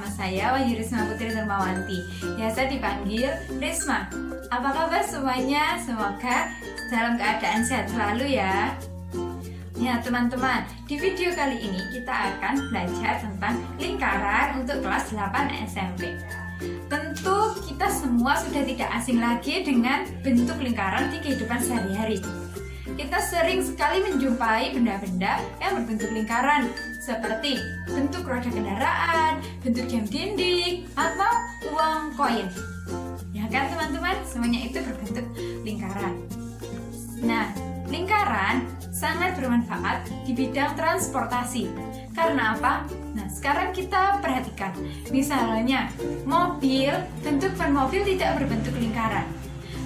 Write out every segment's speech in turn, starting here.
bersama saya Wahyu Risma Putri Dermawanti, biasa dipanggil Risma. Apa kabar semuanya? Semoga dalam keadaan sehat selalu ya. Ya teman-teman, di video kali ini kita akan belajar tentang lingkaran untuk kelas 8 SMP. Tentu kita semua sudah tidak asing lagi dengan bentuk lingkaran di kehidupan sehari-hari. Kita sering sekali menjumpai benda-benda yang berbentuk lingkaran, seperti bentuk roda kendaraan, bentuk jam dinding, atau uang koin. Ya kan teman-teman, semuanya itu berbentuk lingkaran. Nah, lingkaran sangat bermanfaat di bidang transportasi. Karena apa? Nah, sekarang kita perhatikan. Misalnya, mobil, bentuk ban mobil tidak berbentuk lingkaran.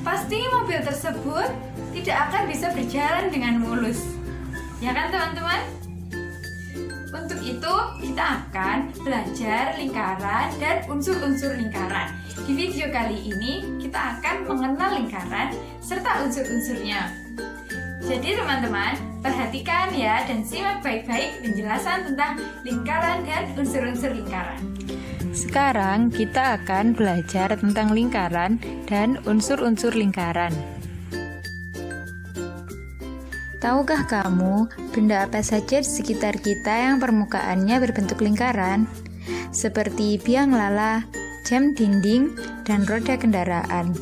Pasti mobil tersebut tidak akan bisa berjalan dengan mulus. Ya kan teman-teman? Untuk itu kita akan belajar lingkaran dan unsur-unsur lingkaran. Di video kali ini kita akan mengenal lingkaran serta unsur-unsurnya. Jadi teman-teman, perhatikan ya dan simak baik-baik penjelasan tentang lingkaran dan unsur-unsur lingkaran. Sekarang kita akan belajar tentang lingkaran dan unsur-unsur lingkaran. Tahukah kamu benda apa saja di sekitar kita yang permukaannya berbentuk lingkaran? Seperti biang lala, jam dinding, dan roda kendaraan.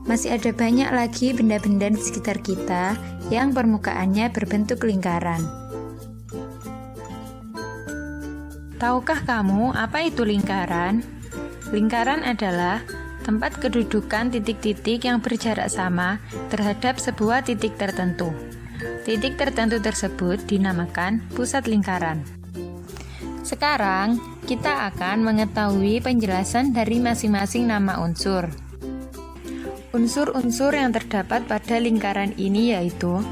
Masih ada banyak lagi benda-benda di sekitar kita yang permukaannya berbentuk lingkaran. Tahukah kamu apa itu lingkaran? Lingkaran adalah tempat kedudukan titik-titik yang berjarak sama terhadap sebuah titik tertentu. Titik tertentu tersebut dinamakan pusat lingkaran. Sekarang, kita akan mengetahui penjelasan dari masing-masing nama unsur. Unsur-unsur yang terdapat pada lingkaran ini yaitu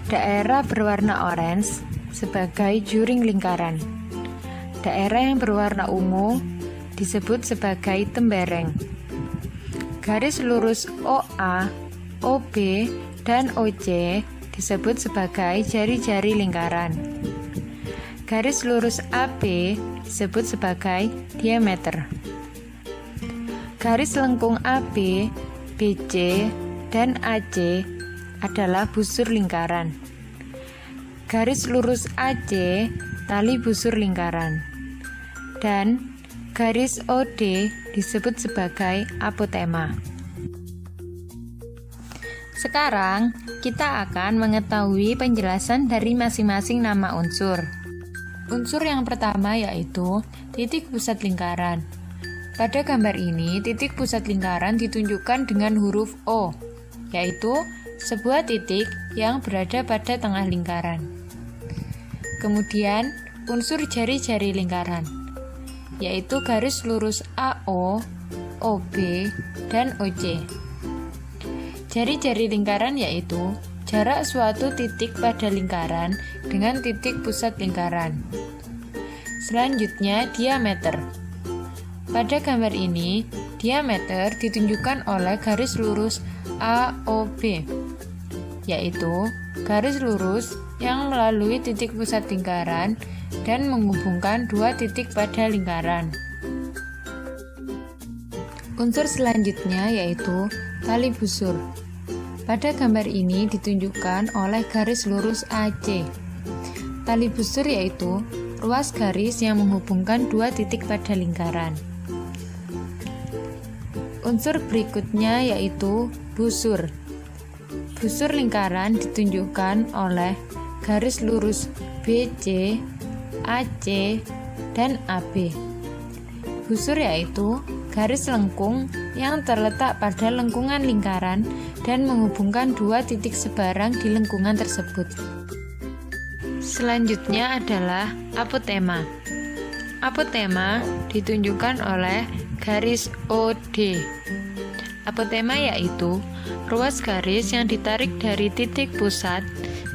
daerah berwarna orange sebagai juring lingkaran. Daerah yang berwarna ungu disebut sebagai tembereng. Garis lurus OA, OB, dan OC disebut sebagai jari-jari lingkaran. Garis lurus AB disebut sebagai diameter. Garis lengkung AB, BC, dan AC adalah busur lingkaran. Garis lurus AC, tali busur lingkaran. Dan garis OD disebut sebagai apotema. Sekarang, kita akan mengetahui penjelasan dari masing-masing nama unsur. Unsur yang pertama yaitu titik pusat lingkaran. Pada gambar ini, titik pusat lingkaran ditunjukkan dengan huruf O, yaitu sebuah titik yang berada pada tengah lingkaran. Kemudian, unsur jari-jari lingkaran, yaitu garis lurus AO, OB, dan OC. Jari-jari lingkaran yaitu jarak suatu titik pada lingkaran dengan titik pusat lingkaran. Selanjutnya, diameter. Pada gambar ini, diameter ditunjukkan oleh garis lurus AOB, yaitu garis lurus yang melalui titik pusat lingkaran dan menghubungkan dua titik pada lingkaran. Unsur selanjutnya yaitu tali busur. Pada gambar ini ditunjukkan oleh garis lurus AC. Tali busur yaitu ruas garis yang menghubungkan dua titik pada lingkaran. Unsur berikutnya yaitu busur. Busur lingkaran ditunjukkan oleh garis lurus BC, AC, dan AB. Busur yaitu garis lengkung yang terletak pada lengkungan lingkaran dan menghubungkan dua titik sebarang di lengkungan tersebut. Selanjutnya adalah apotema. Apotema ditunjukkan oleh garis OD. Apotema yaitu ruas garis yang ditarik dari titik pusat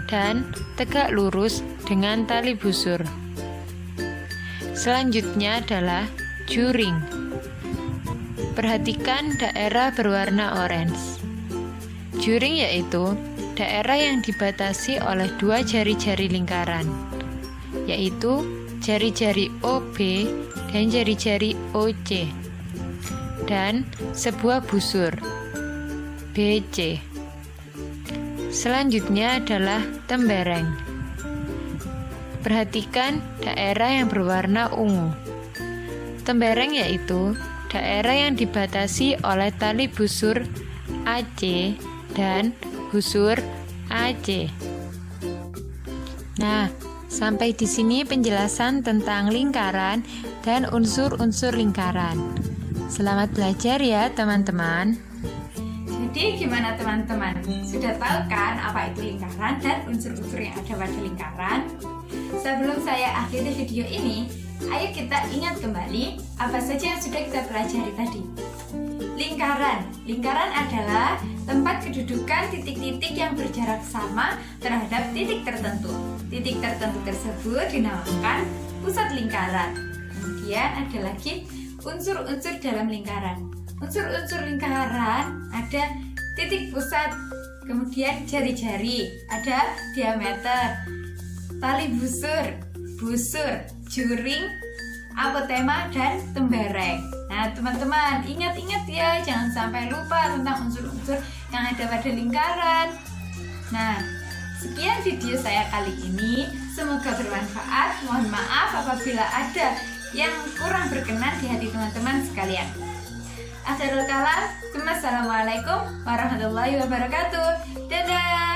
dan tegak lurus dengan tali busur. Selanjutnya adalah juring. Perhatikan daerah berwarna orange. Juring yaitu daerah yang dibatasi oleh dua jari-jari lingkaran, yaitu jari-jari OB dan jari-jari OC, dan sebuah busur BC. Selanjutnya adalah tembereng. Perhatikan daerah yang berwarna ungu. Tembereng yaitu daerah yang dibatasi oleh tali busur AC dan busur AC. Nah, sampai di sini penjelasan tentang lingkaran dan unsur-unsur lingkaran. Selamat belajar ya, teman-teman. Jadi gimana teman-teman? Sudah tahu kan apa itu lingkaran dan unsur-unsur yang ada pada lingkaran? Sebelum saya akhiri video ini, ayo kita ingat kembali apa saja yang sudah kita pelajari tadi. Lingkaran adalah tempat kedudukan titik-titik yang berjarak sama terhadap titik tertentu. Titik tertentu tersebut dinamakan pusat lingkaran. Kemudian ada lagi unsur-unsur dalam lingkaran. Unsur-unsur lingkaran ada titik pusat, kemudian jari-jari, ada diameter, tali busur, juring, apotema, dan tembereng. Nah teman-teman, ingat-ingat ya, jangan sampai lupa tentang unsur-unsur yang ada pada lingkaran. Nah, sekian video saya kali ini, semoga bermanfaat. Mohon maaf apabila ada yang kurang berkenan di hati teman-teman sekalian. Akhirul kalam, assalamualaikum warahmatullahi wabarakatuh. Dadah.